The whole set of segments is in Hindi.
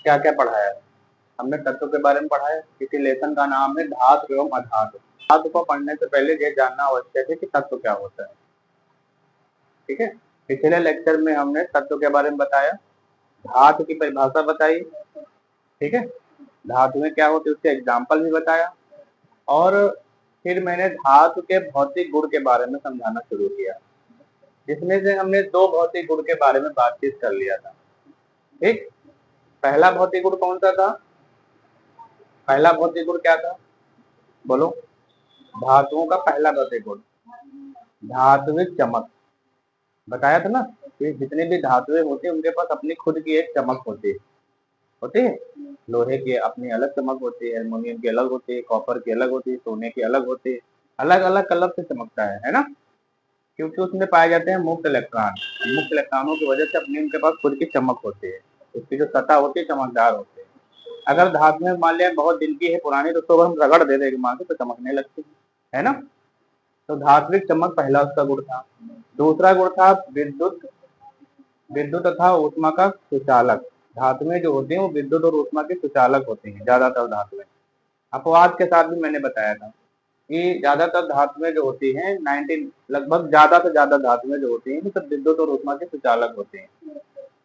क्या क्या पढ़ाया है? हमने तत्व के बारे में पढ़ा है। इसी लेसन का नाम है धातु एवं अधातु। धातु को पढ़ने से पहले ये जानना आवश्यक है कि तत्व क्या होता है। ठीक है, पिछले लेक्चर में हमने तत्व के बारे में बताया, धातु की परिभाषा बताई। ठीक है, धातु में क्या होती है उसके एग्जाम्पल भी बताया, और फिर मैंने धातु के भौतिक गुण के बारे में समझाना शुरू किया, जिसमें से हमने दो भौतिक गुण के बारे में बातचीत कर लिया था। ठीक, पहला भौतिक गुण कौन सा था? पहला भौतिक गुण क्या था? बोलो। धातुओं का पहला भौतिक गुण धात्विक चमक। बताया था ना कि जितने भी धातुएं होती है उनके पास अपनी खुद की एक चमक होती है। लोहे की अपनी अलग चमक होती है, एल्युमिनियम की अलग होती है, कॉपर की अलग होती है, सोने की अलग होती है। अलग अलग कलर से चमकता है ना, क्योंकि उसमें पाए जाते हैं मुक्त इलेक्ट्रॉन। मुक्त इलेक्ट्रॉनों की वजह से अपनी उनके पास खुद की चमक होती है, उसकी जो सतह होती है चमकदार होती है। अगर धातु में मान लिया बहुत दिन की है, पुरानी, तो उसको अगर हम रगड़ दे देंगे मान तो चमकने लगती है ना। तो धात्विक चमक पहला उसका गुण था। दूसरा गुण था विद्युत विद्युत तथा ऊष्मा का सुचालक। धातु में जो होते हैं वो विद्युत और ऊष्मा के सुचालक होते हैं ज्यादातर धातुएं। अपवाद के साथ भी मैंने बताया था कि ज्यादातर धातुएं जो होती हैं 19 लगभग ज्यादा से ज्यादा धातुएं जो होती हैं वो सब विद्युत और ऊष्मा के सुचालक होते हैं,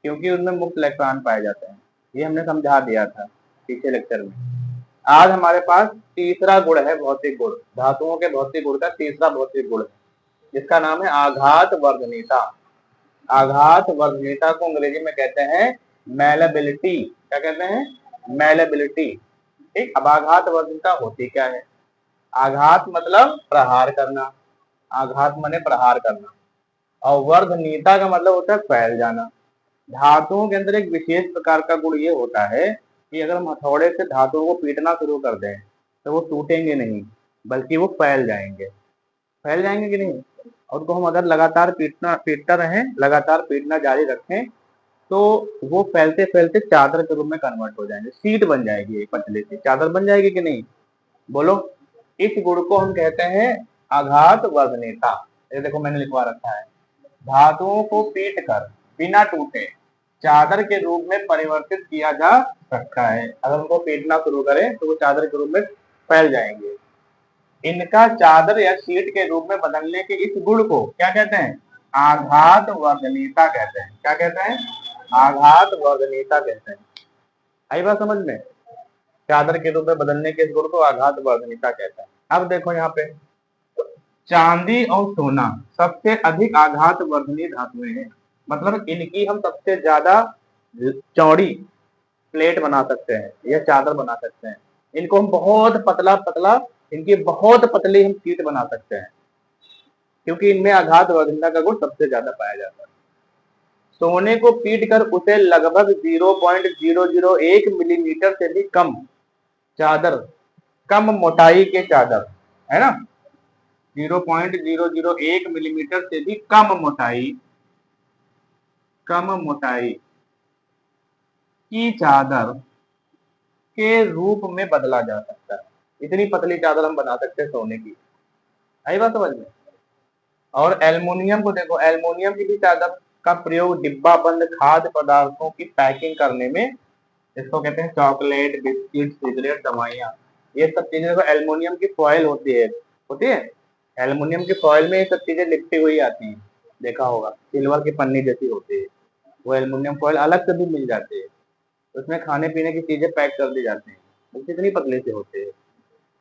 क्योंकि उनमें मुक्त इलेक्ट्रॉन पाए जाते हैं। ये हमने समझा दिया था पिछले लेक्चर में। आज हमारे पास तीसरा गुण है भौतिक गुण, धातुओं के भौतिक गुण का तीसरा भौतिक गुण है, जिसका नाम है आघात वर्धनीयता। आघात वर्धनीयता को अंग्रेजी में कहते हैं मैलेबिलिटी। क्या कहते हैं? मैलेबिलिटी। ठीक, अब आघात वर्धनीयता होती क्या है? आघात मतलब प्रहार करना, आघात माने प्रहार करना, और वर्धनीयता का मतलब होता है फैल जाना। धातुओं के अंदर एक विशेष प्रकार का गुण ये होता है कि अगर हम हथौड़े से धातुओं को पीटना शुरू कर दें तो वो टूटेंगे नहीं, बल्कि वो फैल जाएंगे। फैल जाएंगे कि नहीं? और उनको हम अगर लगातार पीटता रहें, लगातार पीटना जारी रखें, तो वो फैलते फैलते चादर के रूप में कन्वर्ट हो जाएंगे, शीट बन जाएगी, एक पतली सी चादर बन जाएगी कि नहीं? बोलो। इस गुण को हम कहते हैं आघात वर्धनीयता। ये देखो मैंने लिखवा रखा है, धातुओं को पीट कर बिना टूटे चादर के रूप में परिवर्तित किया जा सकता है। अगर उनको पीटना शुरू करें तो वो चादर के रूप में फैल जाएंगे। इनका चादर या शीट के रूप में बदलने के इस गुण को क्या कहते हैं? आघात वर्धनीयता कहते हैं। क्या कहते हैं? आघात वर्धनीयता कहते हैं। आई बात समझ में? चादर के रूप में बदलने के इस गुण को आघात वर्धनीयता कहते हैं। अब देखो यहाँ पे चांदी और सोना सबसे अधिक आघात वर्धनीय धातुएं हैं, मतलब इनकी हम सबसे ज्यादा चौड़ी प्लेट बना सकते हैं या चादर बना सकते हैं। इनको हम बहुत पतला पतला, इनकी बहुत पतली हम शीट बना सकते हैं, क्योंकि इनमें आघात वर्धनीयता का गुण सबसे ज्यादा पाया जाता है। सोने को पीट कर उसे लगभग 0.001 मिलीमीटर से भी कम चादर, कम मोटाई के चादर, है ना, 0.001 मिलीमीटर से भी कम मोटाई की चादर के रूप में बदला जा सकता है। इतनी पतली चादर हम बना सकते हैं सोने की। आई बात समझ में? और एल्युमिनियम को देखो, एल्युमिनियम की भी चादर का प्रयोग डिब्बा बंद खाद्य पदार्थों की पैकिंग करने में, इसको कहते हैं चॉकलेट, बिस्किट, सिगरेट, दवाइयाँ, ये सब चीजें देखो एल्युमिनियम की फॉइल होती है। एल्युमिनियम की फॉइल में ये सब चीजें लिपटी हुई आती हैं, देखा होगा, सिल्वर की पन्नी जैसी होती है। वो एल्युमिनियम फॉइल अलग से भी मिल जाती है, उसमें खाने पीने की चीजें पैक कर दी जाती हैं, वो कितनी पतली सी होती है।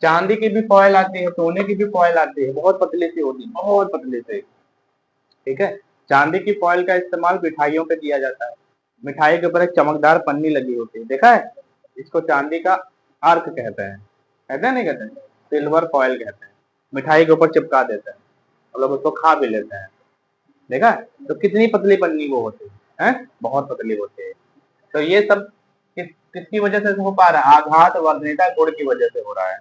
चांदी की भी फॉइल आती है, सोने की भी फॉइल आती है, बहुत पतली सी होती है, बहुत पतली सी। ठीक है, चांदी की फॉइल का इस्तेमाल मिठाइयों पे किया जाता है। मिठाई के ऊपर एक चमकदार पन्नी लगी होती है, देखा है? इसको चांदी का अर्क कहते हैं नहीं कहते? सिल्वर फॉइल कहते हैं। मिठाई के ऊपर चिपका देते हैं, मतलब उसको खा भी लेते हैं, देखा है? तो कितनी पतली पन्नी वो होती है, बहुत पतली होती है। तो ये सब किसकी वजह से हो पा रहा है? आघात वर्धनीयता गुण की वजह से हो रहा है।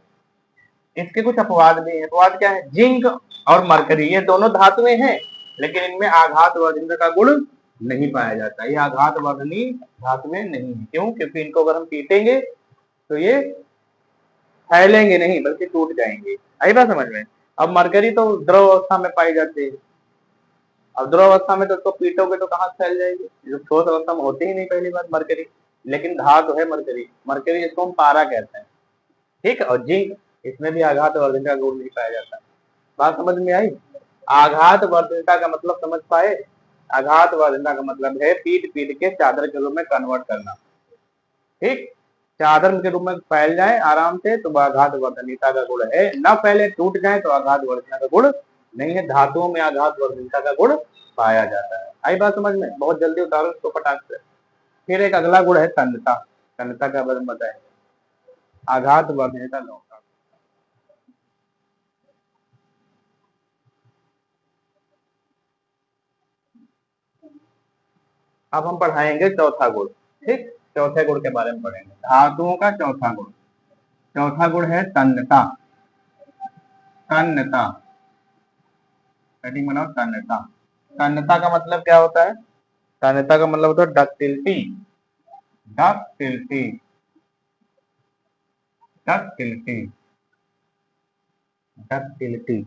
इसके कुछ अपवाद भी हैं। अपवाद क्या है? जिंक और मरकरी, ये दोनों धातुएं हैं, लेकिन इनमें आघात वर्धनीयता का गुण नहीं पाया जाता। ये आघात वर्धनीय धातुएं नहीं है। क्यों? क्योंकि इनको अगर हम पीटेंगे तो ये फैलेंगे नहीं, बल्कि टूट जाएंगे। आई बात समझ में? अब मरकरी तो द्रव अवस्था में पाई जाती है। अब द्रव अवस्था में तो उसको पीटोगे तो कहाँ फैल जाएगी? जो ठोस अवस्था में होती ही नहीं पहली बात मरकरी। लेकिन धातु है मरकरी, मरकरी जिसको हम पारा कहते हैं, ठीक है। और जिंक, इसमें भी आघात वर्धन का गुण नहीं पाया जाता है। बात समझ में आई? आघात वर्धनता का मतलब समझ पाए? आघात वर्धनता का मतलब है पीट पीट के चादर के रूप में कन्वर्ट करना, ठीक। चादर के रूप में फैल जाए आराम से तो आघात वर्धनता का गुण है, न फैले टूट जाए तो आघात वर्धनता का गुण नहीं है। धातुओं में आघात वर्धनता का गुण पाया जाता है। आई बात समझ में? बहुत जल्दी उतारो इसको फटाक से। फिर एक अगला गुण है तन्यता। तन्यता का बारे में बताए, आघात वर्धनता लोग। अब हम पढ़ाएंगे चौथा गुण, ठीक। चौथे गुण के बारे में पढ़ेंगे, धातुओं का चौथा गुण। चौथा गुण है तन्यता। तन्यता, हेडिंग बनाओ तन्यता। तन्यता का मतलब क्या होता है? तन्यता का मतलब होता है डक्टिलिटी। Ductility, ductility, ductility.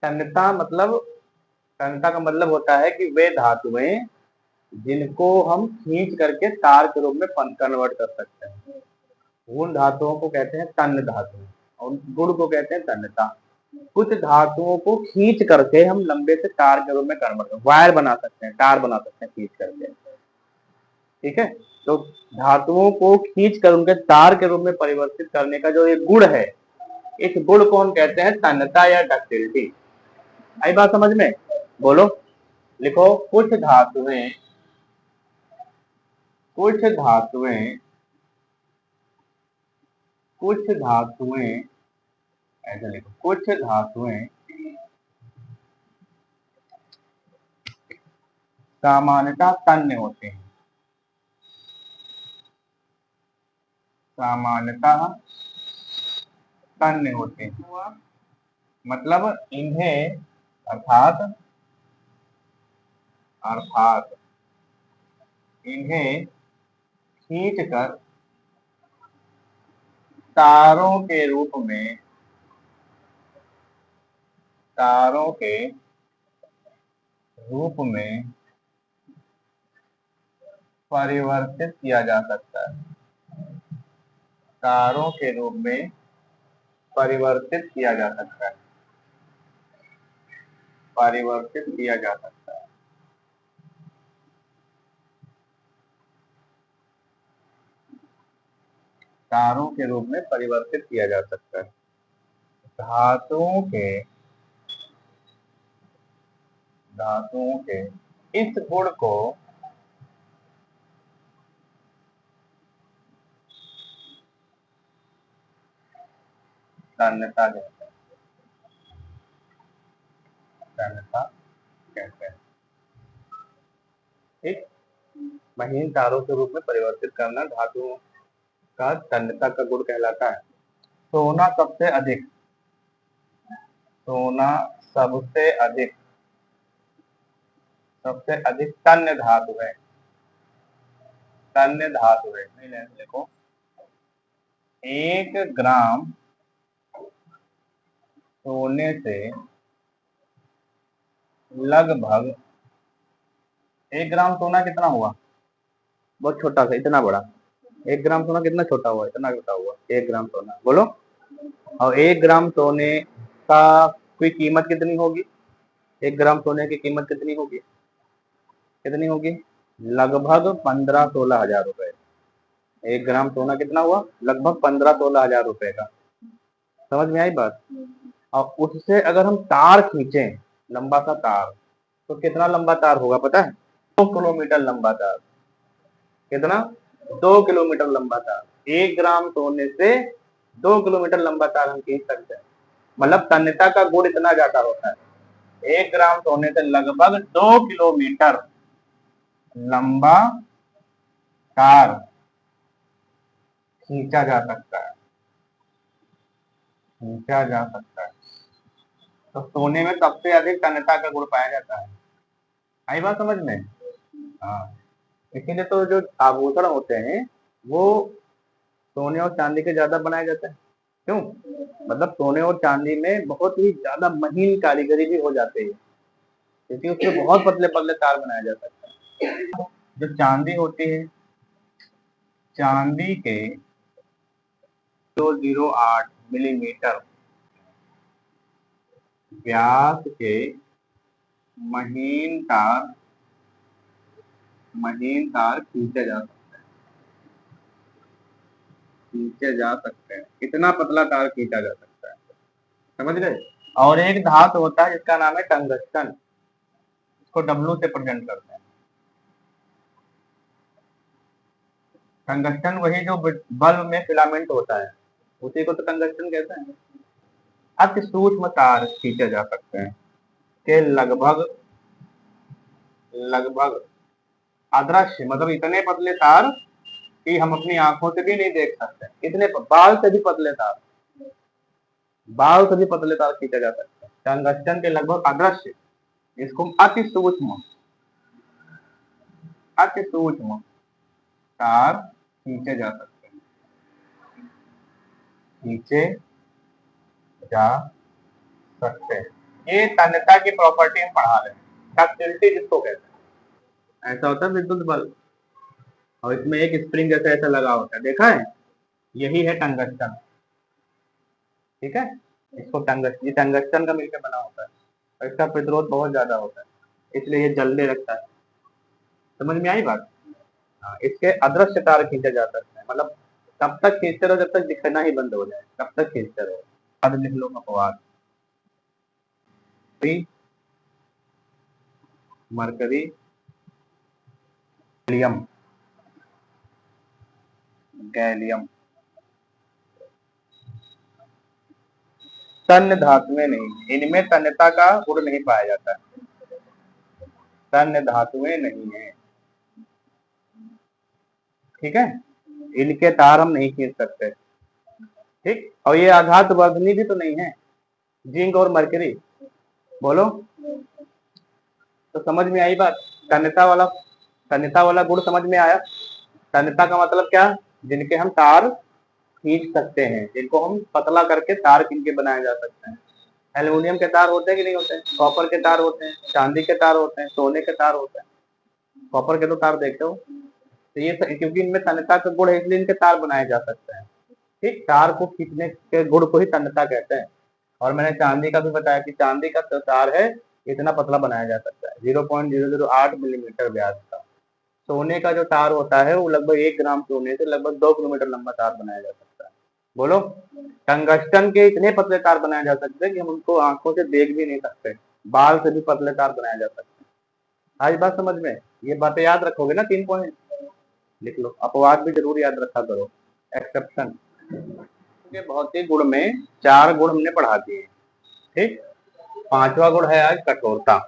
तन्यता मतलब, तन्यता का मतलब होता है कि वे धातुएं जिनको हम खींच करके तार के रूप में कन्वर्ट कर सकते हैं, उन धातुओं को कहते हैं तन्य धातु, और गुण को कहते हैं तन्यता। कुछ धातुओं को खींच करके हम लंबे से तार के रूप में कन्वर्ट, वायर बना सकते हैं, तार बना सकते हैं खींच करके, ठीक है। तो धातुओं को खींच कर उनके तार के रूप में परिवर्तित करने का जो एक गुण है, इस गुण को हम कहते हैं तन्यता या डक्टिलिटी। आई बात समझ में? बोलो, लिखो। कुछ धातुएं, कुछ धातुएं, ऐसे लिखो, कुछ धातुएं सामान्यतः तन्य होते हैं। सामान्यतः तन्य होते हैं, मतलब इन्हें, अर्थात अर्थात इन्हें खींचकर तारों के रूप में, तारों के रूप में परिवर्तित किया जा सकता है। तारों के रूप में परिवर्तित किया जा सकता है, परिवर्तित किया जा सकता है। तारों के रूप में परिवर्तित किया जा सकता है। धातुओं के इस गुण को तन्यता कहते हैं, तन्यता कहते हैं, ठीक। महीन तारों के रूप में परिवर्तित करना धातुओं का तन्यता का गुण कहलाता है। सोना सबसे अधिक, सोना सबसे अधिक, सबसे अधिक तन्य धातु है। तन्य धातु है, नहीं देखो, 1 ग्राम सोने से लगभग, 1 ग्राम सोना कितना हुआ? बहुत छोटा सा, इतना बड़ा। 1 ग्राम सोना कितना छोटा हुआ? इतना छोटा हुआ 1 ग्राम सोना, बोलो। और 1 ग्राम सोने का कोई कीमत कितनी होगी? 1 ग्राम सोने की कीमत कितनी होगी? कितनी होगी? लगभग 15-16 हजार रुपए। 1 ग्राम सोना कितना हुआ? लगभग 15-16 हजार रुपए का। समझ में आई बात? और उससे अगर हम तार खींचे, लंबा सा तार, तो कितना लंबा तार होगा पता है? 2 किलोमीटर लंबा तार। कितना? 2 किलोमीटर लंबा तार। 1 ग्राम सोने से 2 किलोमीटर लंबा तार हम खींच सकते हैं। मतलब तन्यता का गुण इतना ज्यादा होता है। 1 ग्राम सोने से लगभग 2 किलोमीटर लंबा तार खींचा जा सकता है, खींचा जा सकता है। तो सोने में सबसे अधिक तन्यता का गुण पाया जाता है। आई बात समझ में? हाँ, इसीलिए तो जो आभूषण होते हैं वो सोने और चांदी के ज्यादा बनाए जाते हैं। क्यों? मतलब सोने और चांदी में बहुत ही ज्यादा महीन कारीगरी भी हो जाती है, क्योंकि उससे बहुत पतले पतले तार बनाए जा सकते हैं। जो चांदी होती है, चांदी के 008 मिलीमीटर व्यास के महीन तार खींचे जा सकते हैं। इतना पतला तार खींचा जा सकता है, समझ गए। और एक धातु होता है जिसका नाम है टंगस्टन, इसको डब्लू से प्रेजेंट करते हैं। टंगस्टन वही जो बल्ब में फिलामेंट होता है, उसी को तो टंगस्टन कहते हैं। अति सूक्ष्म तार खींचे जा सकते हैं के लगभग अदृश्य, मतलब इतने पतले तार कि हम अपनी आंखों से भी नहीं देख सकते। इतने बाल से भी पतले तार खींचे जा सकते हैं। टंगस्टन के लगभग अदृश्य, इसको अति सूक्ष्म तार खींचे जा सकते हैं, ये तन्यता की प्रॉपर्टी हम पढ़ा रहे हैं, डक्टिलिटी जिसको कहते हैं। ऐसा होता है विद्युत बल्ब, और इसमें एक स्प्रिंग जैसा ऐसा लगा होता है, देखा है, यही है टंगस्टन। ठीक है, इसको टंगस्टन का मिलकर बना होता है, और इसका प्रतिरोध बहुत ज्यादा होता है, इसलिए ये जलने लगता है। समझ में आई बात। हाँ, इसके अदृश्य तार खींचे जा सकते हैं, मतलब तब तक खींचते रहो जब तक दिखना ही बंद हो जाए, तब तक खींचते रहो। अब लिख लो अपवाद, मरकरी, गैलियम तन्य धातुएं नहीं, इनमें तन्यता का गुण नहीं पाया जाता है, तन्य धातुएं नहीं है। ठीक है, इनके तार हम नहीं खींच सकते। ठीक, और ये आघात वर्धनी भी तो नहीं है, जिंक और मरकरी, बोलो। तो समझ में आई बात। तन्यता वाला गुण समझ में आया। तन्यता का मतलब क्या, जिनके हम तार खींच सकते हैं, जिनको हम पतला करके तार किनके बनाए जा सकते हैं। एल्युमिनियम के तार होते हैं कि नहीं होते हैं, कॉपर के तार होते हैं, चांदी के तार होते हैं, सोने के तार होते हैं। कॉपर के तो तार देखते हो, तो ये क्योंकि इनमें तन्यता का गुण है, इसलिए इनके तार बनाए जा सकते हैं। ठीक, तार को खींचने के गुण को ही तन्यता कहते हैं। और मैंने चांदी का भी बताया कि चांदी का तार है, इतना पतला बनाया जा सकता है, 0.008 मिलीमीटर व्यास का। सोने का जो तार होता है वो लगभग 1 ग्राम सोने से लगभग 2 किलोमीटर लंबा तार बनाया जा सकता है। बोलो, टंगस्टन के इतने पतले तार बनाए जा सकते हैं कि हम उनको आंखों से देख भी नहीं सकते, बाल से भी पतले तार बनाए जा सकते हैं। आज बात समझ में, ये बातें याद रखोगे ना, 3 पॉइंट लिख लो। अपवाद भी जरूर याद रखा करो, एक्सेप्शन के भौतिक गुण में 4 गुण हमने पढ़ा दिए। ठीक, 5वां गुण है आज कठोरता।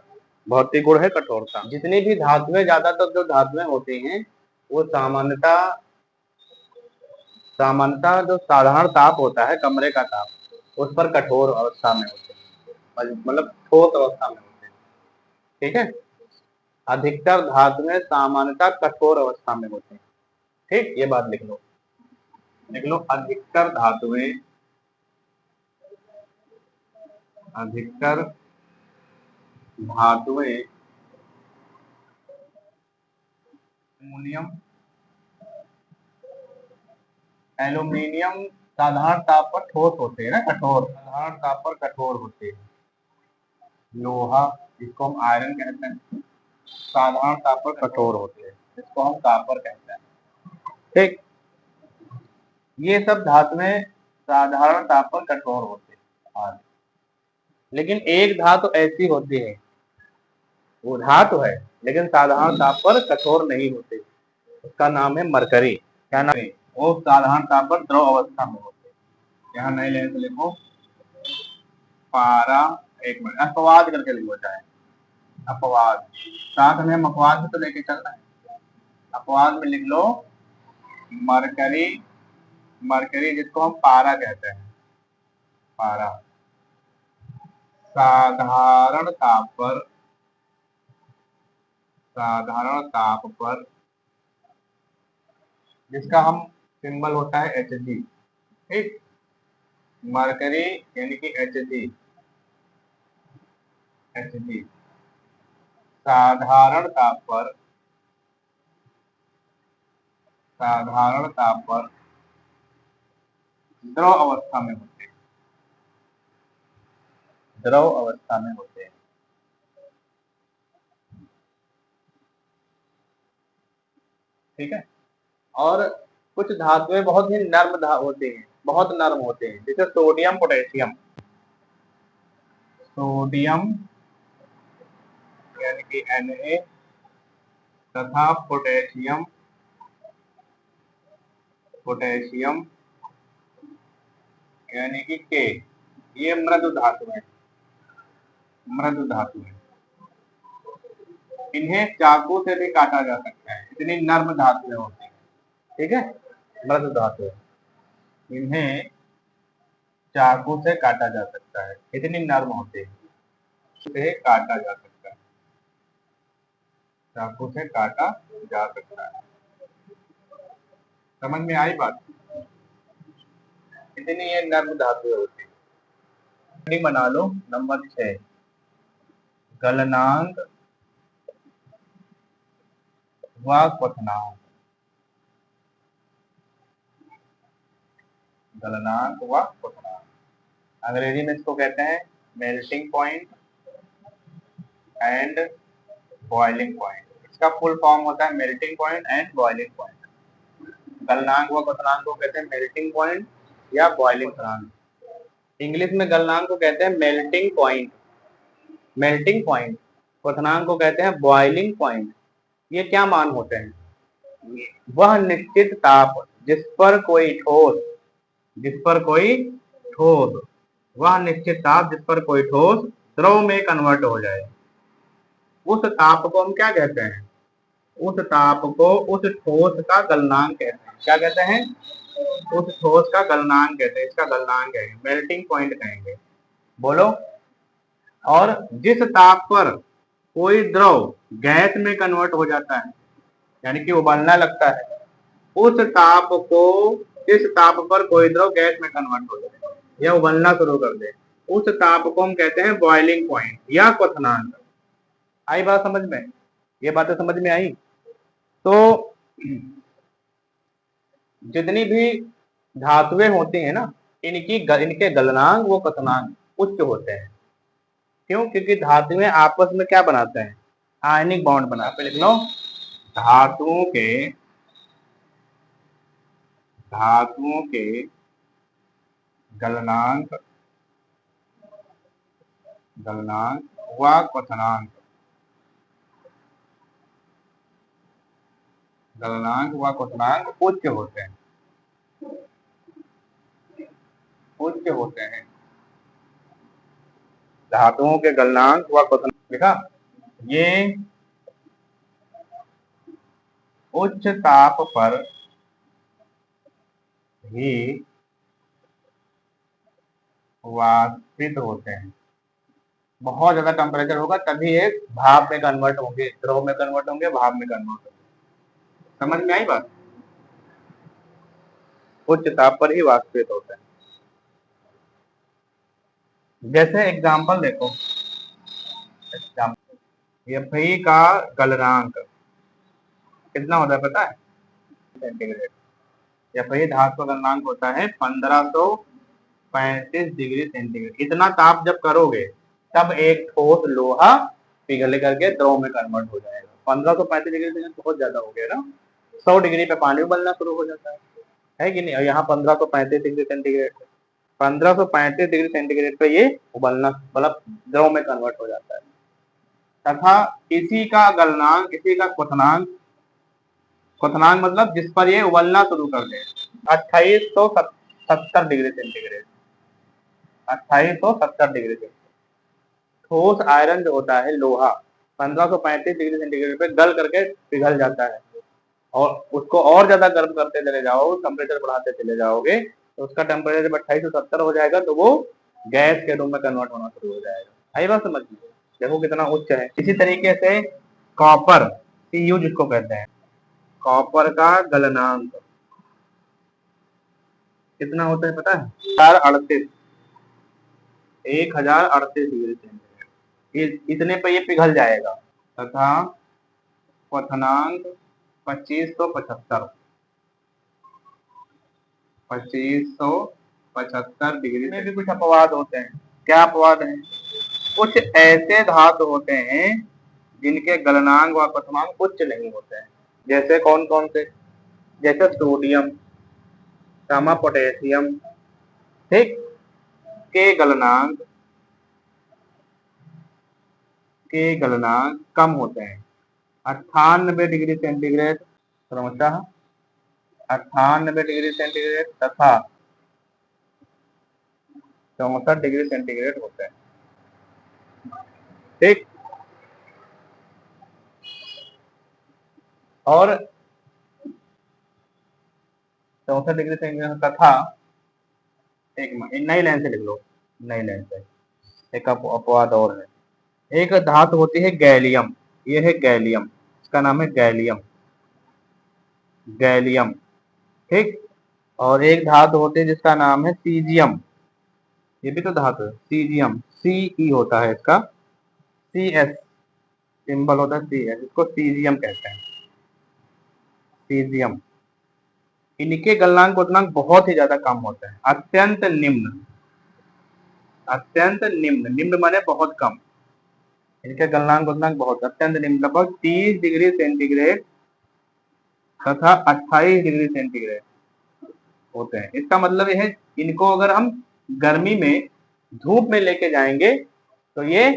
भौतिक गुण है कठोरता। जितनी भी धातुएं, ज्यादातर जो धातुएं होती हैं वो सामान्यता जो साधारण ताप होता है, कमरे का ताप, उस पर कठोर अवस्था में होते हैं, मतलब ठोस अवस्था में होते हैं। ठीक है, अधिकतर धातुएं सामान्यता कठोर अवस्था में होते हैं। ठीक, ये बात लिख लो, अधिकतर धातुएं एल्यूमिनियम साधारण ताप पर ठोस होते हैं ना, साधारण ताप पर कठोर होते हैं। लोहा, जिसको हम आयरन कहते हैं, साधारण ताप पर कठोर होते हैं, इसको हम कॉपर कहते हैं। ठीक, ये सब धातुएं साधारण ताप पर कठोर होते हैं। लेकिन एक धातु ऐसी होती है, वो धातु है लेकिन साधारण ताप पर कठोर नहीं होते, उसका नाम है मरकरी। क्या नाम है, वो साधारण ताप पर द्रव अवस्था में होते हैं। यहाँ नहीं लेने तो लिखो पारा, एक मिनट, अपवाद करके लिखो, चाहे अपवाद, साथ में हम अपवाद भी तो लेके चल रहे हैं। अपवाद में लिख लो मरकरी, जिसको हम पारा कहते हैं, पारा साधारण ताप पर जिसका हम सिंबल होता है Hg। ठीक, मरकरी यानी कि Hg साधारण ताप पर द्रव अवस्था में होते हैं, द्रव अवस्था में होते हैं। ठीक है। और कुछ धातुएं बहुत ही नर्म होते हैं, बहुत नर्म होते हैं, जैसे सोडियम पोटेशियम। सोडियम यानी कि Na तथा पोटेशियम यानी कि K, ये मृदु धातु है, मृदु धातु है। इन्हें चाकू से भी काटा जा सकता है, इतनी नर्म धातुएं होती हैं। ठीक है, मृदु धातु है, इन्हें चाकू से काटा जा सकता है, इतनी नर्म होती है, इसे काटा जा सकता है, चाकू से काटा जा सकता है। समझ में आई बात? इतनी ये नर्म धातुएं होती है। बना लो नंबर 6, गलनांक व क्वथनांक। गलनांक व क्वथनांक, अंग्रेजी में इसको कहते हैं melting point and boiling point. इसका फुल फॉर्म होता है melting point and boiling point. गलनांक व क्वथनांक को कहते हैं मेल्टिंग पॉइंट या बॉइलिंग पॉइंट। इंग्लिश में गलनांक को कहते हैं मेल्टिंग पॉइंट, मेल्टिंग पॉइंट। क्वथनांक को कहते हैं बॉइलिंग पॉइंट। ये क्या मान होते हैं? वह निश्चित ताप जिस पर कोई ठोस, वह निश्चित ताप जिस पर कोई ठोस द्रव में कन्वर्ट हो जाए, उस ताप को हम क्या कहते हैं? उस ताप को उस ठोस का गलनांक कहते हैं। क्या कहते हैं? उस ठोस का गलनांक कहते हैं, इसका गलनांक कहेंगे, मेल्टिंग पॉइंट कहेंगे। बोलो। और जिस ताप पर कोई द्रव गैस में कन्वर्ट हो जाता है, यानी कि उबलने लगता है, उस ताप को, जिस ताप पर कोई द्रव गैस में कन्वर्ट हो जाए या उबलना शुरू कर दे, उस ताप को हम कहते हैं बॉइलिंग पॉइंट या क्वथनांक। आई बात समझ में? ये बातें समझ में आई? तो जितनी भी धातुएं होती हैं ना, इनके गलनांक व क्वथनांक उच्च होते हैं। क्यों? क्योंकि धातुएं आपस में क्या बनाते हैं? आयनिक बॉन्ड बनाते हैं। लिख लो, धातुओं के गलनांक व क्वथनांक, उच्च होते हैं, उच्च होते हैं। धातुओं के गलनांक व क्वथनांक लिखा। ये उच्च ताप पर ही वाष्पित होते हैं। बहुत ज्यादा टेम्परेचर होगा तभी एक भाप में कन्वर्ट होंगे, द्रव में कन्वर्ट होंगे, भाप में कन्वर्ट होंगे। समझ में आई बात? उच्च ताप पर ही वाष्पित होते हैं। जैसे एग्जाम्पल देखो, Fe का गलनांक कितना होता है पता है? सेंटीग्रेड। Fe धातु का गलनांक होता है 1535 डिग्री सेंटीग्रेड। इतना ताप जब करोगे तब एक ठोस लोहा पिघल करके द्रव में कन्वर्ट हो जाएगा। 1535 डिग्री सेंटीग्रेड बहुत ज्यादा हो गया ना। 100 डिग्री पे पानी उबलना शुरू हो जाता है कि नहीं? और यहाँ 1535 डिग्री सेंटीग्रेड, 1535 डिग्री सेंटीग्रेड पे ये उबलना, मतलब द्रव में कन्वर्ट हो जाता है। तथा इसी का गलनांक, इसी का क्वथनांक मतलब जिस पर ये उबलना शुरू कर दे, 2870 डिग्री सेंटीग्रेड, 2870 डिग्री सेंटीग्रेड। ठोस आयरन जो होता है, लोहा, 1535 डिग्री सेंटीग्रेड पे गल करके पिघल जाता है। और उसको और ज्यादा गर्म करते चले जाओ, टेम्परेचर बढ़ाते चले जाओगे, तो उसका टेम्परेचर जब 2870 हो जाएगा तो वो गैस के रूप में कन्वर्ट होना शुरू हो जाएगा। आई बात समझ में? देखो कितना उच्च है। इसी तरीके से कॉपर, Cu जिसको कहते हैं, कॉपर का गलनांक कितना होता है पता है? 1038 डिग्री सेंटीग्रेड। इतने पे ये पिघल जाएगा। तथा क्वथनांक 2575 2575 डिग्री में भी कुछ अपवाद होते हैं। क्या अपवाद हैं? कुछ ऐसे धातु होते हैं जिनके गलनांक व क्वथनांक उच्च नहीं होते हैं। जैसे कौन कौन से? जैसे सोडियम, गामा पोटेशियम, ठीक, के गलनांक कम होते हैं। 98 डिग्री सेंटीग्रेड क्रमशः 98 डिग्री सेंटीग्रेड तथा 64 डिग्री सेंटीग्रेड होते हैं। ठीक, और 64 डिग्री सेंटीग्रेड तथा एक नई लाइन से लिख लो, नई लाइन से एक अपवाद और है। एक धातु होती है गैलियम, ये है गैलियम, इसका नाम है गैलियम, गैलियम, ठीक। और एक धातु होती है जिसका नाम है सीजियम, ये भी तो धातु है, सीजियम, सी होता है इसका, सी एस सिंबल होता है, सी एस, इसको सीजियम कहते हैं, सीजियम। इनके गलनांक क्वथनांक बहुत ही ज्यादा कम होते हैं, अत्यंत निम्न, अत्यंत निम्न, निम्न माने बहुत कम। इनके गलनांक क्वथनांक बहुत अत्यंत निम्न, लगभग 30 डिग्री सेंटीग्रेड तथा 28 डिग्री सेंटीग्रेड होते हैं। इसका मतलब यह है, इनको अगर हम गर्मी में धूप में लेके जाएंगे तो ये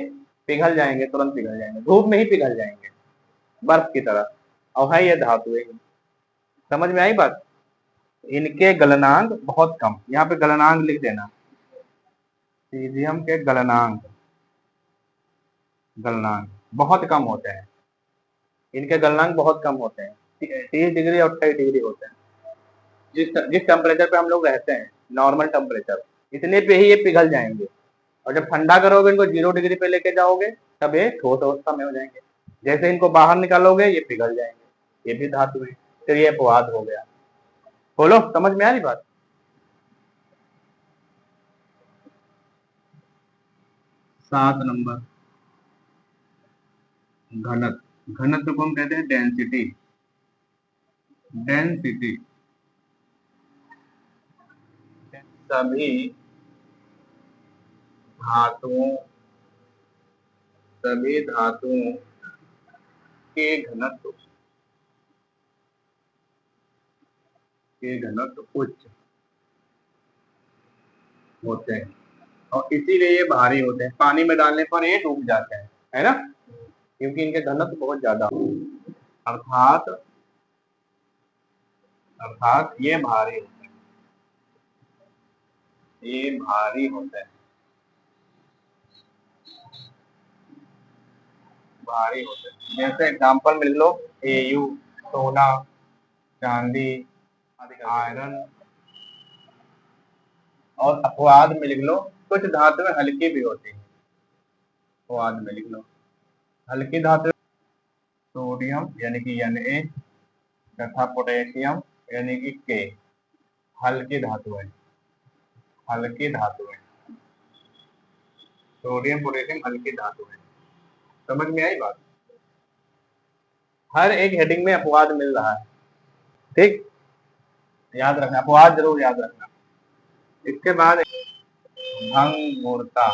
पिघल जाएंगे, तुरंत पिघल जाएंगे, धूप में ही पिघल जाएंगे, बर्फ की तरह। और है ये धातु है। समझ में आई बात? इनके गलनांक बहुत कम, यहाँ पे गलनांक लिख देना, सीजियम के गलनांक बहुत कम होते हैं, इनके गलनांक बहुत कम होते हैं, 30 डिग्री और 28 डिग्री होते हैं। जिस टेम्परेचर पे हम लोग रहते हैं, नॉर्मल टेम्परेचर, इतने पे ही ये पिघल जाएंगे। और जब ठंडा करोगे, इनको 0 डिग्री पे लेके जाओगे, तब ये ठोस अवस्था में हो जाएंगे। जैसे इनको बाहर निकालोगे ये पिघल जाएंगे। ये भी धातु है, फिर ये अपवाद हो गया। बोलो, समझ में आ रही बात? 7 नंबर, घनत्व। घनत्व को हम कहते हैं डेंसिटी, डेंसिटी। सभी धातुओं सभी धातुओं के घनत्व उच्च होते हैं, और इसीलिए ये भारी होते हैं। पानी में डालने पर ये डूब जाते हैं, है ना, क्योंकि इनके घनत्व बहुत ज्यादा, अर्थात अर्थात ये भारी होते हैं, ये भारी होते हैं, भारी होते हैं। जैसे एग्जांपल मिल लो, एयू, सोना, चांदी, आयरन। और अपवाद में लिख लो, कुछ धातुएं हल्की भी होती हैं, अपवाद में लिख लो, हल्की धातु सोडियम यानी कि Na तथा पोटेशियम यानी कि K, हल्की धातु है, हल्की धातु है, सोडियम पोटेशियम हल्की धातु है। समझ में आई बात? हर एक हेडिंग में अपवाद मिल रहा है, ठीक, याद रखना, अपवाद जरूर याद रखना। इसके बाद भंगुरता,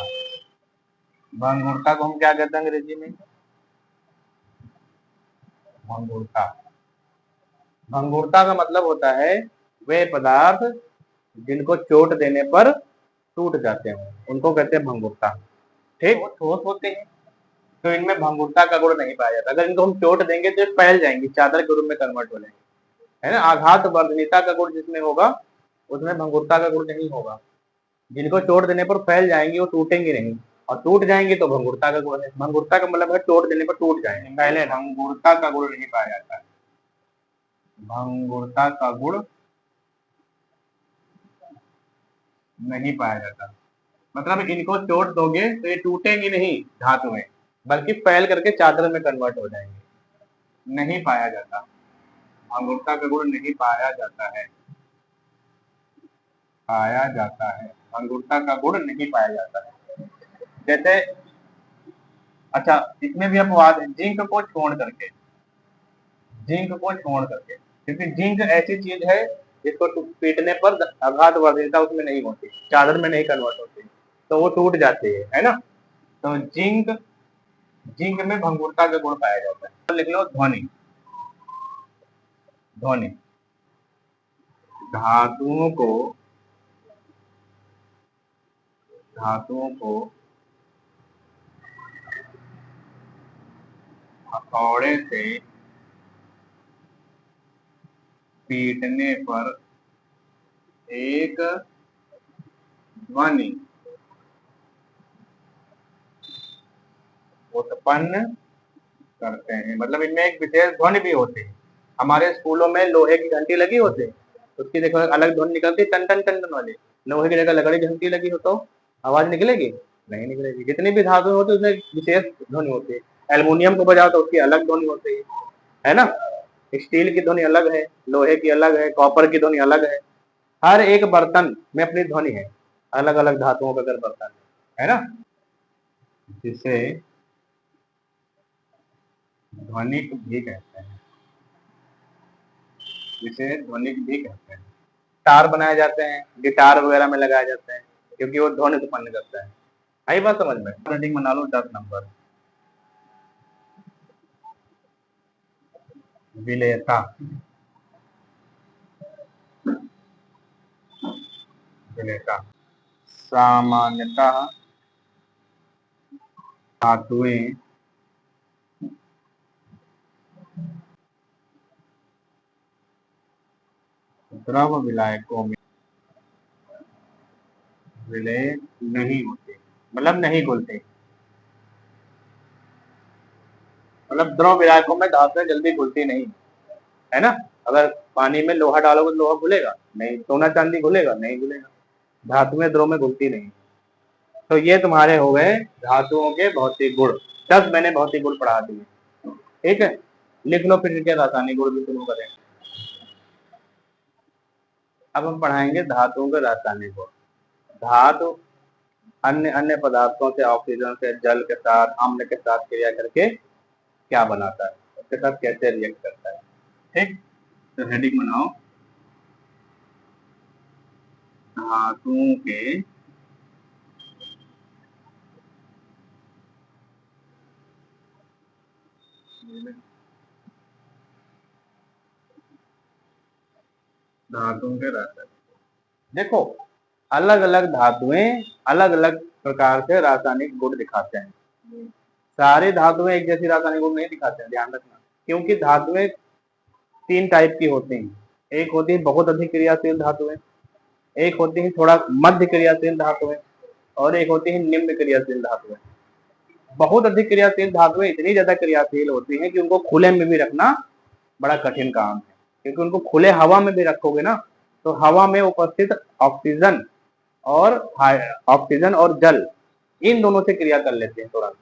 भंगुरता को हम क्या कहते हैं अंग्रेजी में? भंगुरता, भंगुरता का मतलब होता है वे पदार्थ जिनको चोट देने पर टूट जाते हैं, उनको कहते हैं भंगुरता, ठीक। वो ठोस होते हैं तो इनमें भंगुरता का गुण नहीं पाया जाता। अगर इनको हम चोट देंगे तो ये फैल जाएंगी, चादर के रूप में कन्वर्ट हो जाएंगे, है ना। आघात वर्धनीयता का गुण जिसमें होगा उसमें भंगुरता का गुण नहीं होगा। जिनको चोट देने पर फैल जाएंगी वो टूटेंगी नहीं, और टूट जाएंगे तो भंगुरता का गुण है। भंगुरता का मतलब है चोट देने पर टूट जाएंगे। पहले भंगुरता का गुण नहीं पाया जाता है, भंगुरता का गुण नहीं पाया जाता, मतलब इनको चोट दोगे तो ये टूटेंगी नहीं धातु में, बल्कि फैल करके चादर में कन्वर्ट हो जाएंगे। नहीं पाया जाता, भंगुरता का गुण नहीं पाया जाता है, पाया जाता है, भंगुरता का गुण नहीं पाया जाता है। जैसे अच्छा, इसमें भी अपवाद है, जिंक को छोड़ करके, जिंक को छोड़ करके, क्योंकि जिंक ऐसी चीज है जिसको पीटने पर आघात वर्धीता उसमें नहीं होती, चादर में नहीं कन्वर्ट होती, तो वो टूट जाती है ना। तो जिंक, जिंक में भंगुरता का गुण पाया जाता है। तो लिख लो ध्वनि, ध्वनि धातुओं को, धातुओं को हथौड़े से पीटने पर एक ध्वनि उत्पन्न करते हैं, मतलब इनमें एक विशेष ध्वनि भी होती है। हमारे स्कूलों में लोहे की घंटी लगी होती है, उसकी देखो अलग ध्वनि निकलती है, टन टन टन टन वाली। लोहे की जगह लकड़ी की घंटी लगी हो तो आवाज निकलेगी? नहीं निकलेगी। जितनी भी धातु होती है उसमें विशेष ध्वनि होती है। एल्युमिनियम को बजाओ तो उसकी अलग ध्वनि होती है ना। स्टील की ध्वनि अलग है, लोहे की अलग है, कॉपर की ध्वनि अलग है। हर एक बर्तन में अपनी ध्वनि है, अलग अलग धातुओं का अगर बर्तन है ना, जिसे ध्वनिक भी कहते हैं, जिसे ध्वनिक भी कहते हैं। तार बनाए जाते हैं, गिटार वगैरह में लगाए जाते हैं, क्योंकि वो ध्वनि उत्पन्न करता है। आई बात समझ में? रेटिंग बना लो 10 नंबर। विलेयता, विलेयता सामान्यतः धातुएं द्रव विलायकों में विलय नहीं होते, मतलब नहीं घुलते। मतलब द्रव विलायकों में धातुएं जल्दी घुलती नहीं है ना। अगर पानी में लोहा डालोगे तो लोहा घुलेगा नहीं, सोना चांदी घुलेगा नहीं, घुलेगा। धातुएं द्रव में घुलती नहीं। तो ये तुम्हारे हो गए धातुओं के भौतिक गुण। 10 मैंने भौतिक गुण पढ़ा दिए, ठीक है। लिख लो फिर इनके रासायनिक गुण भी शुरू करें। अब हम पढ़ाएंगे धातुओं के रासायनिक गुण। धातु अन्य अन्य पदार्थों से, ऑक्सीजन से, जल के साथ, अम्ल के साथ क्रिया करके क्या बनाता है, उसके साथ कैसे रिएक्ट करता है, ठीक। तो हेडिंग बनाओ, धातुओं के धातुओं के रासायनिक। देखो, अलग अलग धातुएं अलग अलग प्रकार से रासायनिक गुण दिखाते हैं। सारी धातुएं एक जैसी रासायनिक गुण नहीं दिखाते हैं, ध्यान रखना। क्योंकि धातुएं 3 टाइप की होती हैं। एक होती है बहुत अधिक क्रियाशील धातुएं, एक होती है थोड़ा मध्य क्रियाशील धातुएं, और एक होती है निम्न क्रियाशील धातुएं। बहुत अधिक क्रियाशील धातुएं इतनी ज्यादा क्रियाशील होती हैं कि उनको खुले में भी रखना बड़ा कठिन काम है। क्योंकि उनको खुले हवा में भी रखोगे ना, तो हवा में उपस्थित ऑक्सीजन और ऑक्सीजन और जल, इन दोनों से क्रिया कर लेते हैं तुरंत,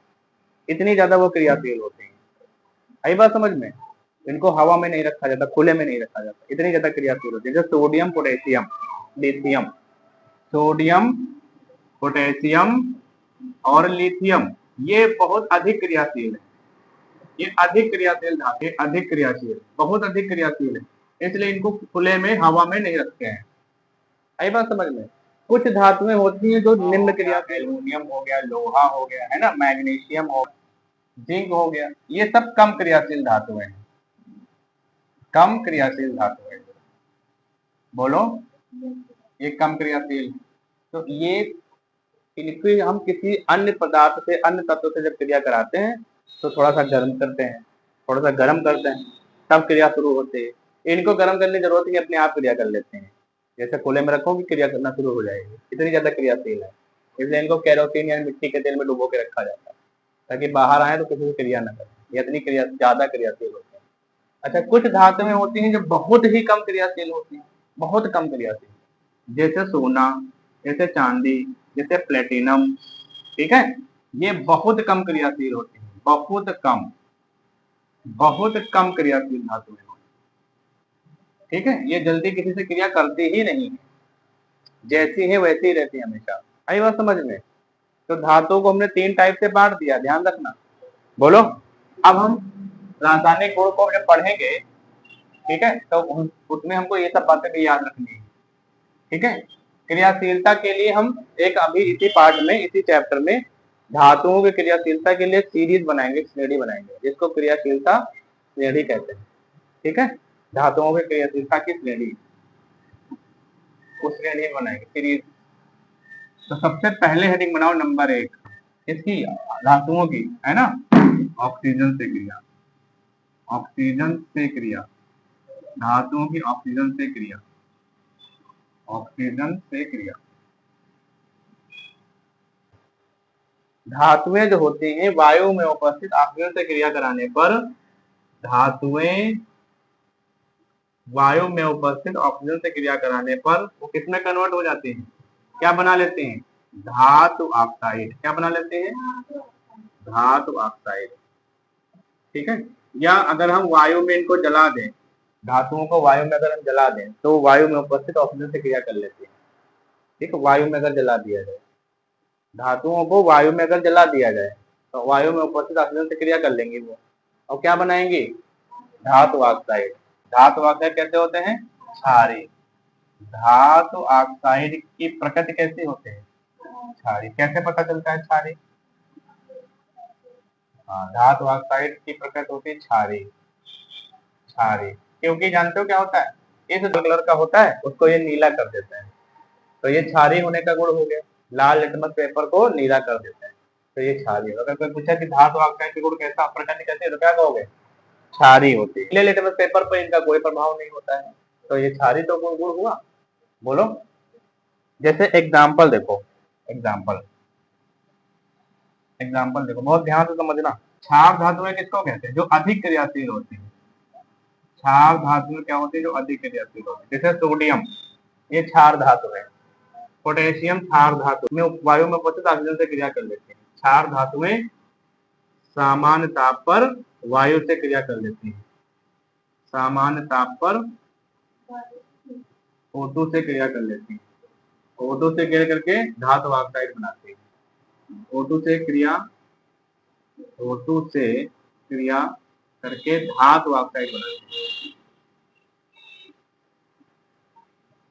इतनी ज्यादा वो क्रियाशील होती है। आई बात समझ में? इनको हवा में नहीं रखा जाता, खुले में नहीं रखा जाता, इतनी ज्यादा क्रियाशील होती है। जैसे sodium, potassium, lithium, sodium, potassium और लिथियम, ये बहुत अधिक क्रियाशील है। ये अधिक क्रियाशील धातु, अधिक क्रियाशील, बहुत अधिक क्रियाशील है, इसलिए इनको खुले में हवा में नहीं रखते हैं। आई बात समझ में? कुछ धातुएं होती हैं जो निम्न क्रियाशील, एल्युमिनियम हो गया, लोहा हो गया, है ना, मैग्नीशियम हो, जिंक हो गया, ये सब कम क्रियाशील धातुएं हैं, कम क्रियाशील धातुएं। बोलो, ये कम क्रियाशील। तो ये इनकी हम किसी अन्य पदार्थ से, अन्य तत्व से जब क्रिया कराते हैं तो थोड़ा सा गर्म करते हैं, थोड़ा सा गर्म करते हैं, तब क्रिया शुरू होती है। इनको गर्म करने की जरूरत नहीं, अपने आप क्रिया कर लेते हैं। जैसे खुले में रखोगे क्रिया करना शुरू हो जाएगी, इतनी ज्यादा क्रियाशील है। इसलिए इनको केरोसिन या मिट्टी के तेल में डुबो के रखा जाता है, ताकि बाहर आए तो किसी की क्रिया न करे। इतनी क्रिया ज्यादा क्रियाशील होती है। अच्छा, कुछ धातुएं होती हैं जो बहुत ही कम क्रियाशील होती हैं, बहुत कम क्रियाशील, जैसे सोना, जैसे चांदी, जैसे प्लेटिनम, ठीक है। ये बहुत कम क्रियाशील होती है, बहुत कम, बहुत कम क्रियाशील धातुएं, ठीक है। ये जल्दी किसी से क्रिया करती ही नहीं है, जैसी है वैसी ही रहती है हमेशा। आई बात समझ में? तो धातु को हमने 3 टाइप से बांट दिया, ध्यान रखना। बोलो। अब हम रासायनिक गुण को जब पढ़ेंगे, ठीक है, तो उसमें हमको ये सब बातें भी याद रखनी है, ठीक है। क्रियाशीलता के लिए हम एक अभी इसी पार्ट में, इसी चैप्टर में धातुओं की क्रियाशीलता के लिए सीरीज बनाएंगे, श्रेणी बनाएंगे, जिसको क्रियाशीलता श्रेणी कहते हैं, ठीक है। धातुओं की क्रियाशीलता की श्रेणी, उस श्रेणी में बनाएंगे सीरीज। तो सबसे पहले हेडिंग बनाओ नंबर 1, इसकी धातुओं की, है ना। ऑक्सीजन से क्रिया, ऑक्सीजन से क्रिया, धातुओं की ऑक्सीजन से क्रिया, ऑक्सीजन से क्रिया। धातुएं जो होती हैं वायु में उपस्थित ऑक्सीजन से क्रिया कराने पर, धातुएं वायु में उपस्थित ऑक्सीजन से क्रिया कराने पर वो किसमें कन्वर्ट हो जाते हैं, क्या बना लेते हैं, धातु ऑक्साइड। क्या बना लेते हैं, धातु ऑक्साइड, ठीक है। या अगर हम वायु में इनको जला दें, धातुओं को वायु में अगर हम जला दें तो वायु में उपस्थित ऑक्सीजन से क्रिया कर लेते हैं, ठीक है। वायु में अगर जला दिया जाए, धातुओं को वायु में अगर जला दिया जाए तो वायु में उपस्थित ऑक्सीजन से क्रिया कर लेंगे वो, और क्या बनाएंगे, धातु ऑक्साइड। धातु ऑक्साइड कैसे होते हैं, क्षारीय। धातु ऑक्साइड की प्रकृति कैसी होते हैं, क्षारीय। कैसे पता चलता है क्षारीय, धातु ऑक्साइड की प्रकृति होती है क्षारीय, क्षारीय। क्योंकि जानते हो क्या होता है, इस कलर का होता है उसको ये नीला कर देते हैं, तो ये क्षारीय होने का गुण हो गया। लाल लिटमस पेपर को नीला कर देते हैं, तो ये क्षारीय। अगर कोई पूछा कि धातु ऑक्साइड के गुण कैसा, प्रकृति कैसी है, तो क्या कहोगे, क्षारीय होती है। नीले लिटमस पेपर पर इनका कोई प्रभाव नहीं होता है, तो ये क्षारीय तो गुण हुआ। बोलो। जैसे एग्जाम्पल देखो, एग्जाम्पल एग्जाम्पल देखो, बहुत ध्यान से समझना। क्षार धातुएं किसको कहते हैं, जो अधिक क्रियाशील होती है। क्षार धातुएं क्या होती है, जो अधिक क्रियाशील होती है। जैसे सोडियम, ये क्षार धातु है। पोटेशियम क्षार धातु में वायु में उपस्थित ऑक्सीजन से क्रिया कर लेते हैं। क्षार धातुएं सामान्य ताप पर वायु से क्रिया कर लेती है, सामान्य ताप पर O2 से क्रिया कर लेती है। O2 से क्रिया करके धातु ऑक्साइड बनाती है। O2 से क्रिया, O2 से क्रिया करके धातु ऑक्साइड बनाती है,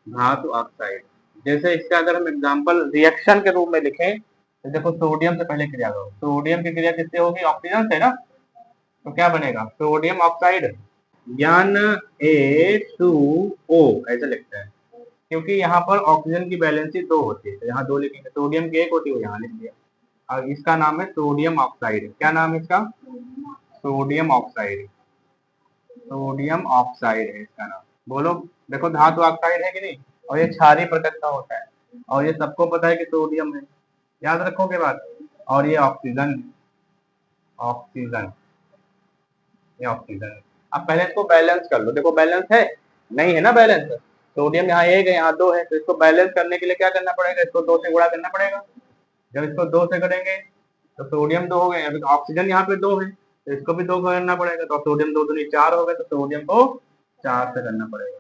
धातु ऑक्साइड। जैसे इसका अगर हम एग्जांपल रिएक्शन के रूप में लिखें तो देखो, सोडियम से पहले क्रिया करो, सोडियम की क्रिया किससे होगी, ऑक्सीजन से ना। तो क्या बनेगा, सोडियम ऑक्साइड, Na2O ऐसे लिखते हैं, क्योंकि यहाँ पर ऑक्सीजन की वैलेंसी 2 होती है, तो यहाँ 2 लिखेंगे। सोडियम की 1 होती है, यहाँ लिख दिया। और इसका नाम है सोडियम ऑक्साइड। क्या नाम है इसका, सोडियम ऑक्साइड, सोडियम ऑक्साइड है इसका नाम। बोलो। देखो धातु ऑक्साइड है कि नहीं, और ये क्षारीय प्रकृति का होता है, और ये सबको पता है कि सोडियम है, याद रखोगे बात। और ये ऑक्सीजन है, ऑक्सीजन, ये ऑक्सीजन है। अब पहले इसको बैलेंस कर लो। देखो बैलेंस है, नहीं है ना बैलेंस। सोडियम यहाँ 1 है, यहाँ 2 है, तो इसको बैलेंस करने के लिए क्या करना पड़ेगा, इसको 2 से गुणा करना पड़ेगा। जब इसको 2 से करेंगे तो सोडियम 2 हो गए। अभी ऑक्सीजन यहाँ पे 2 है, तो इसको भी 2 करना पड़ेगा, तो सोडियम 2 दूनी 4 हो गए, तो सोडियम को 4 से करना पड़ेगा।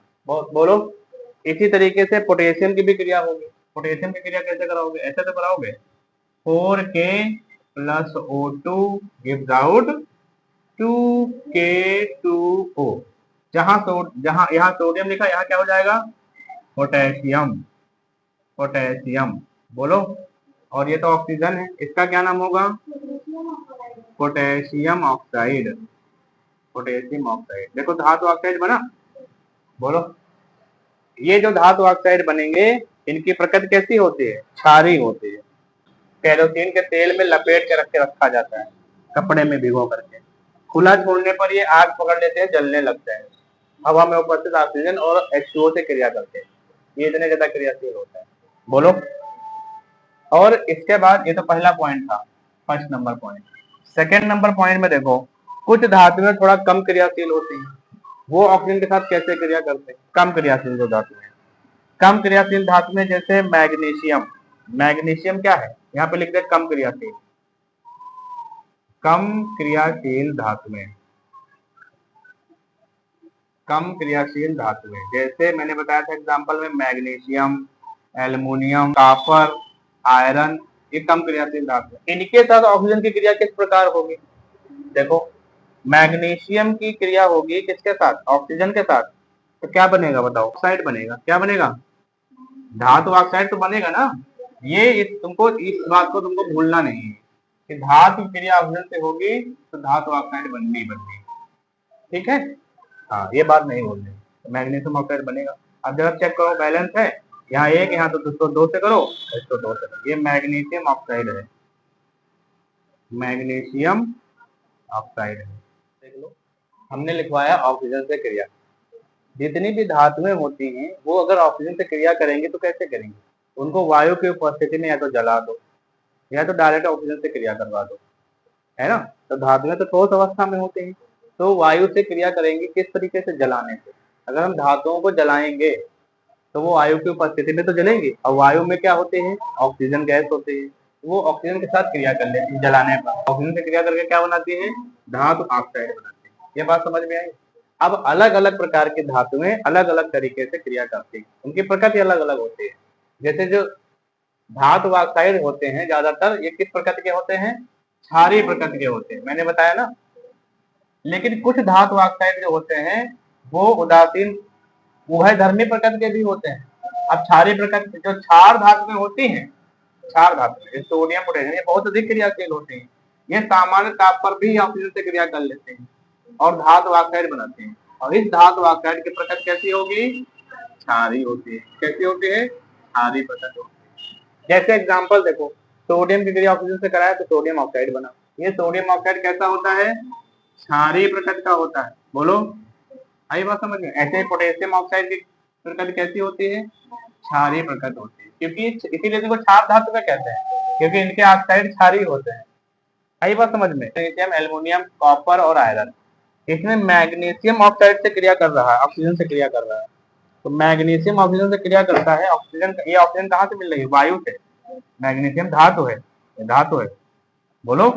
बोलो। इसी तरीके से पोटेशियम की भी क्रिया होगी। पोटेशियम की क्रिया कैसे कराओगे, ऐसे तो कराओगे, 4K + O2 gives out 2K2O। जहां यहाँ सोडियम लिखा, यहाँ क्या हो जाएगा, पोटेशियम, पोटेशियम। बोलो। और ये तो ऑक्सीजन है, इसका क्या नाम होगा, पोटेशियम ऑक्साइड, पोटेशियम ऑक्साइड। देखो धातु ऑक्साइड बना। बोलो। ये जो धातु ऑक्साइड बनेंगे, इनकी प्रकृति कैसी होती है, क्षारीय होती है। केरोसिन के तेल में लपेट के रखा जाता है, कपड़े में भिगो करके। खुला छोड़ने पर ये आग पकड़ लेते हैं, जलने लगते हैं, हवा में उपस्थित ऑक्सीजन और H2O से क्रिया करते हैं। ये इतने ज्यादा क्रियाशील होता है। बोलो। और इसके बाद, ये तो पहला पॉइंट था, first number point. Second number point में देखो, कुछ धातुएं थोड़ा कम क्रियाशील होती हैं, वो ऑक्सीजन के साथ कैसे क्रिया करते हैं, कम क्रियाशील जो धातु है। कम क्रियाशील धातु में जैसे मैग्नीशियम, मैग्नीशियम क्या है, यहाँ पे लिख दे कम क्रियाशील, कम क्रियाशील धातुएं, कम क्रियाशील धातुएं। जैसे मैंने बताया था एग्जांपल में, मैग्नीशियम, एल्युमिनियम, कॉपर, आयरन, ये कम क्रियाशील धातु है। इनके साथ ऑक्सीजन की क्रिया किस प्रकार होगी, देखो मैग्नीशियम की क्रिया होगी किसके साथ, ऑक्सीजन के साथ, तो क्या बनेगा बताओ, ऑक्साइड बनेगा। क्या बनेगा, धातु ऑक्साइड तो बनेगा ना। तुमको इस बात को तुमको भूलना नहीं है कि धातु की क्रिया ऑक्सीजन से होगी तो धातु ऑक्साइड बननी बननी। ठीक है, हाँ ये बात नहीं भूलनी। तो मैग्नीशियम ऑक्साइड बनेगा। अब जब चेक करो बैलेंस है, यहाँ एक, यहाँ तो इसको दो से करो, इसको दो से करो, ये मैग्नीशियम ऑक्साइड है, मैग्नीशियम ऑक्साइड है। देख लो, हमने लिखवाया ऑक्सीजन से क्रिया। जितनी भी धातुएं होती हैं वो अगर ऑक्सीजन से क्रिया करेंगे तो कैसे करेंगे, उनको वायु की उपस्थिति में या तो जला दो या तो डायरेक्ट ऑक्सीजन से क्रिया करवा दो, है ना। तो धातुएं तो ठोस अवस्था में होती हैं, तो वायु से क्रिया करेंगे किस तरीके से, जलाने से। अगर हम धातुओं को जलाएंगे तो वो वायु की उपस्थिति में तो जलेंगे, और वायु में क्या होते हैं, ऑक्सीजन गैस होती है, वो ऑक्सीजन के साथ क्रिया कर लेती है जलाने पर, ऑक्सीजन से क्रिया करके क्या बनाती है, धातु ऑक्साइड बनाती है। ये बात समझ में आई। अब अलग अलग प्रकार की धातुएं अलग अलग तरीके से क्रिया करती है, उनकी प्रकृति अलग अलग होती है। जैसे जो धातु ऑक्साइड होते हैं ज्यादातर ये किस प्रकृति के होते हैं, क्षारीय प्रकृति के होते हैं, मैंने बताया ना। लेकिन कुछ धातु ऑक्साइड जो होते हैं वो उदासीन उभयधर्मी प्रकृति के भी होते हैं। अब क्षारीय प्रकृति जो क्षार धातुएं होती हैं, क्षार धातु सोडियम पोटेशियम ये बहुत अधिक क्रियाशील होते हैं, ये सामान्य ताप पर भी ऑक्सीजन से क्रिया कर लेते हैं और धातु ऑक्साइड बनाते हैं। और इस धातु ऑक्साइड की प्रकृति कैसी होगी, क्षारीय होती है। कैसी होती है, क्षारीय प्रकृति होती है। जैसे एग्जांपल देखो, सोडियम की क्रिया ऑक्सीजन से कराया तो सोडियम ऑक्साइड बना। ये सोडियम ऑक्साइड कैसा होता है, क्षारीय प्रकृति का होता है। बोलो, आई बात समझ में। ऐसे पोटेशियम ऑक्साइड की प्रकृति कैसी होती है, क्षारीय प्रकृति होती है, क्योंकि इसीलिए इनको क्षार धातु में कहते हैं, क्योंकि इनके ऑक्साइड क्षारीय होते हैं। आई बात समझ में। मैग्नीशियम, एल्युमिनियम, कॉपर और आयरन, इसमें मैग्नीशियम ऑक्साइड से क्रिया कर रहा है, ऑक्सीजन से क्रिया कर रहा है। तो मैग्नीशियम ऑक्सीजन से क्रिया करता है, ऑक्सीजन, ये ऑक्सीजन कहाँ से मिल रही है, वायु से। मैग्नीशियम धातु है, ये धातु है, बोलो,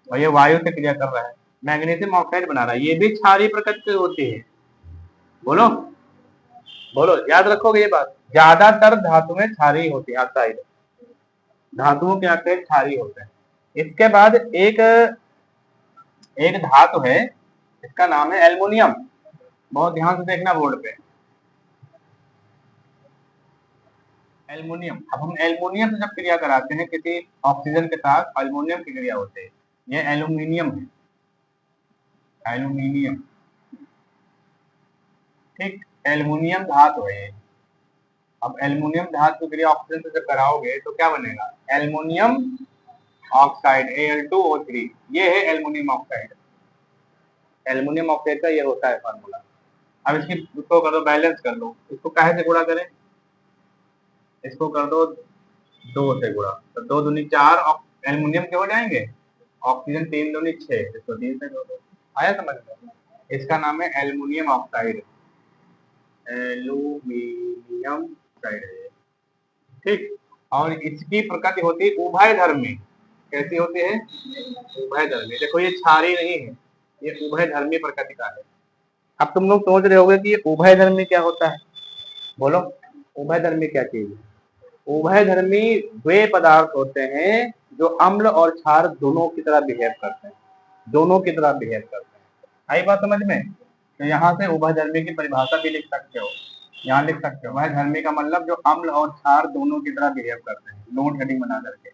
और ये वायु से क्रिया कर रहा है, मैग्नीशियम ऑक्साइड बना रहा है, ये भी क्षारीय प्रकृति की होती है। बोलो बोलो, याद रखोगे ये बात। ज्यादातर धातुएं क्षारीय होती है, ऑक्साइड, धातुओं के ऑक्साइड क्षारीय होते हैं। इसके बाद एक एक धातु है, इसका नाम है एल्युमिनियम। बहुत ध्यान से देखना बोर्ड पे, एल्युमिनियम। अब हम एल्युमिनियम से जब क्रिया कराते हैं किसी ऑक्सीजन के साथ, एल्युमिनियम की क्रिया होती है। ये एल्युमिनियम है, एल्युमिनियम, ठीक, एल्युमिनियम धातु है। अब एल्युमिनियम धातु की क्रिया ऑक्सीजन से जब कराओगे तो क्या बनेगा, एल्युमिनियम ऑक्साइड, Al2O3, ये है एल्युमिनियम ऑक्साइड। एल्युमिनियम ऑक्साइड का ये होता है फार्मूला। अब इसको कर दो, बैलेंस कर लो, इसको काहे से गुणा करें, इसको कर दो 2 से गुणा, तो 2 दूनी 4 एल्युमिनियम के हो जाएंगे, ऑक्सीजन 3 दूनी 6, इसको 3 से जोड़ो। आया समझ में। इसका नाम है एल्युमिनियम ऑक्साइड, एल्युमिनियम ऑक्साइड है, ठीक। और इसकी प्रकृति होती है उभयधर्मी। कैसी होती है, उभयधर्मी। देखो ये क्षारीय नहीं है, ये उभयधर्मी प्रकृति का है। अब तुम लोग सोच रहे होगे कि ये उभयधर्मी क्या होता है, बोलो, उभयधर्मी क्या चीज है। उभयधर्मी वे पदार्थ होते हैं जो अम्ल और क्षार दोनों की तरह बिहेव करते हैं, दोनों की तरह बिहेव करते हैं। आई बात समझ में। तो यहाँ से उभयधर्मी की परिभाषा भी लिख सकते हो, यहाँ लिख सकते हो, उभयधर्मी का मतलब जो अम्ल और क्षार दोनों की तरह बिहेव करते हैं, नोट हेडिंग बना करके।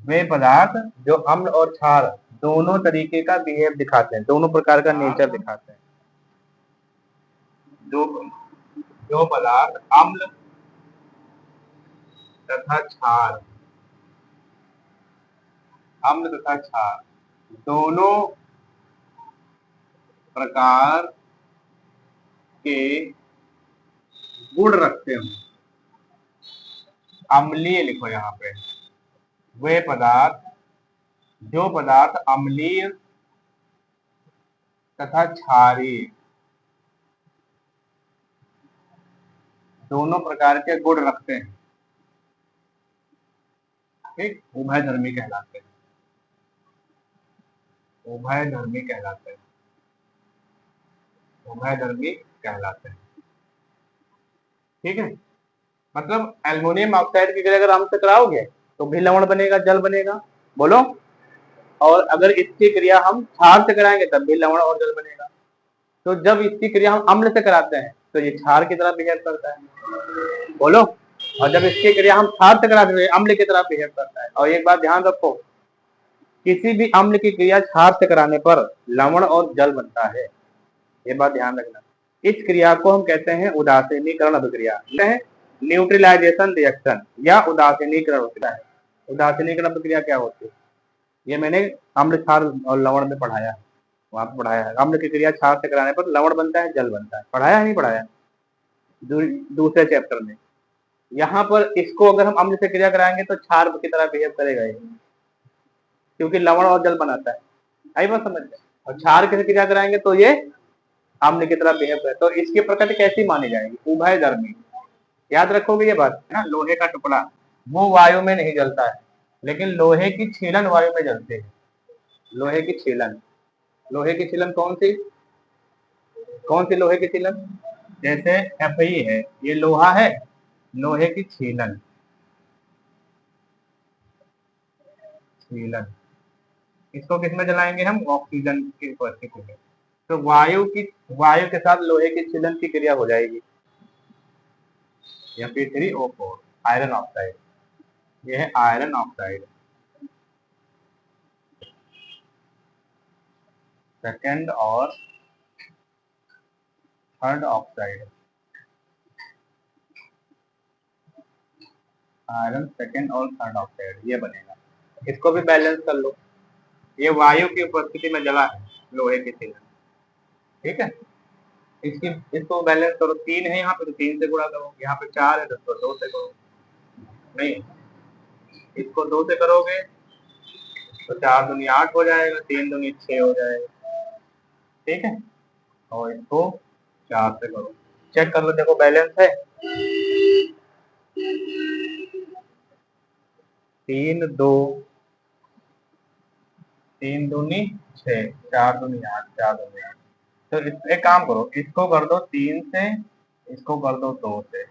वे पदार्थ जो अम्ल और क्षार दोनों तरीके का बिहेव दिखाते हैं, दोनों प्रकार का नेचर दिखाते हैं। जो पदार्थ अम्ल तथा क्षार, अम्ल तथा क्षार दोनों प्रकार के गुण रखते हैं, अम्लीय लिखो यहाँ पे। वे पदार्थ, जो पदार्थ अम्लीय तथा क्षारीय दोनों प्रकार के गुण रखते हैं, ठीक, उभयधर्मी कहलाते हैं, उभयधर्मी कहलाते हैं, उभयधर्मी कहलाते हैं, ठीक है। मतलब एल्युमिनियम ऑक्साइड की क्रिया अगर हम से कराओगे तो भी लवण बनेगा, जल बनेगा। बोलो, और अगर इसकी क्रिया हम क्षार से कराएंगे तब भी लवण और जल बनेगा। तो जब इसकी क्रिया हम अम्ल से कराते हैं तो ये क्षार की तरह बिहेव करता है, बोलो। और जब इसकी क्रिया हम क्षार से कराते हैं अम्ल की तरह बिहेव करता है। और एक बात ध्यान रखो, किसी भी अम्ल की क्रिया क्षार से कराने पर लवण और जल बनता है, ये बात ध्यान रखना। इस क्रिया को हम कहते हैं उदासीनीकरण अभिक्रिया, न्यूट्रलाइजेशन रिएक्शन या उदासीनीकरण होता है। उदासीनीकरण अभिक्रिया क्या होती है, ये मैंने अम्ल क्षार और लवण में पढ़ाया है, वहां पर पढ़ाया है। अम्ल की क्रिया क्षार से कराने पर लवण बनता है, जल बनता है, पढ़ाया है नहीं पढ़ाया? दूसरे चैप्टर में। यहाँ पर इसको अगर हम अम्ल से क्रिया कराएंगे तो क्षार की तरह बिहेव करेगा ये, क्योंकि लवण और जल बनाता है। आई बात समझ में? और क्षार की क्रिया कराएंगे तो ये अम्ल की तरह बिहेव करे। तो इसकी प्रकृति कैसी मानी जाएगी? उभयधर्मी। याद रखोगे ये बात ना। लोहे का टुकड़ा वो वायु में नहीं जलता है, लेकिन लोहे की छीलन वायु में जलती है। लोहे की छीलन, लोहे की छीलन कौन सी लोहे की छीलन? जैसे Fe है, ये लोहा है, लोहे की छीलन, छीलन इसको किसमें जलाएंगे हम? ऑक्सीजन की उपस्थिति में। तो वायु के साथ लोहे की छीलन की क्रिया हो जाएगी, या Fe3O4 आयरन ऑक्साइड। यह है आयरन ऑक्साइड, सेकेंड और थर्ड ऑक्साइड, आयरन सेकेंड और थर्ड ऑक्साइड ये बनेगा। इसको भी बैलेंस कर लो। ये वायु की उपस्थिति में जला है लोहे की छीलन, ठीक है। इसको बैलेंस करो। 3 है यहाँ पे तो 3 से गुणा करो, यहाँ पे 4 है तो इसको 2 से करो। नहीं, इसको 2 से करोगे तो 4 दूनी 8 हो जाएगा, 3 दूनी 6 हो जाएगा, ठीक है। और इसको 4 से करो, चेक कर लो, देखो बैलेंस है। 3 2 3 दूनी 6, 4 दूनी 8, 4 दूनी 8। तो एक काम करो, इसको कर दो 3 से, इसको कर दो 2 से,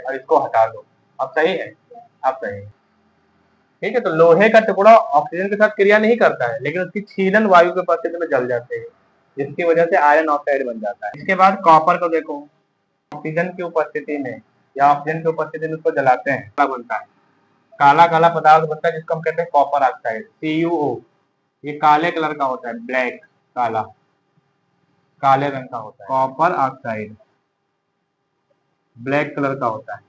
और इसको हटा दो। अब सही है, अब सही है, ठीक है। तो लोहे का टुकड़ा ऑक्सीजन के साथ क्रिया नहीं करता है, लेकिन उसकी छीलन वायु के उपस्थिति में जल जाते हैं, जिसकी वजह से आयरन ऑक्साइड बन जाता है। इसके बाद कॉपर को देखो, ऑक्सीजन की उपस्थिति में या ऑक्सीजन की उपस्थिति में उसको जलाते हैं, क्या बनता है? काला काला पदार्थ बनता है, जिसको हम कहते हैं कॉपर ऑक्साइड, CuO। ये काले कलर का होता है, ब्लैक, काला, काले रंग का होता है कॉपर ऑक्साइड, ब्लैक कलर का होता है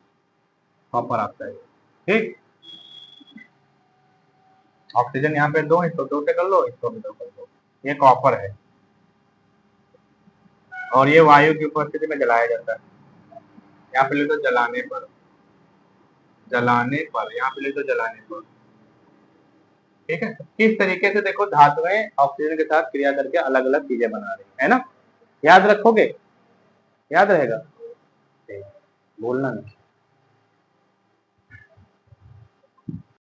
कॉपर ऑक्साइड, ठीक। ऑक्सीजन यहाँ पे 2, इसको 2 से कर लो, इसको भी 2 कर लो। ये कॉपर है और ये वायु की उपस्थिति में जलाया जाता है। यहाँ पे ले तो जलाने पर, यहाँ पे ले तो जलाने पर, ठीक है। किस तरीके से देखो धातुएं ऑक्सीजन के साथ क्रिया करके अलग अलग चीजें बना रही है ना। याद रखोगे? याद रहेगा, भूलना नहीं।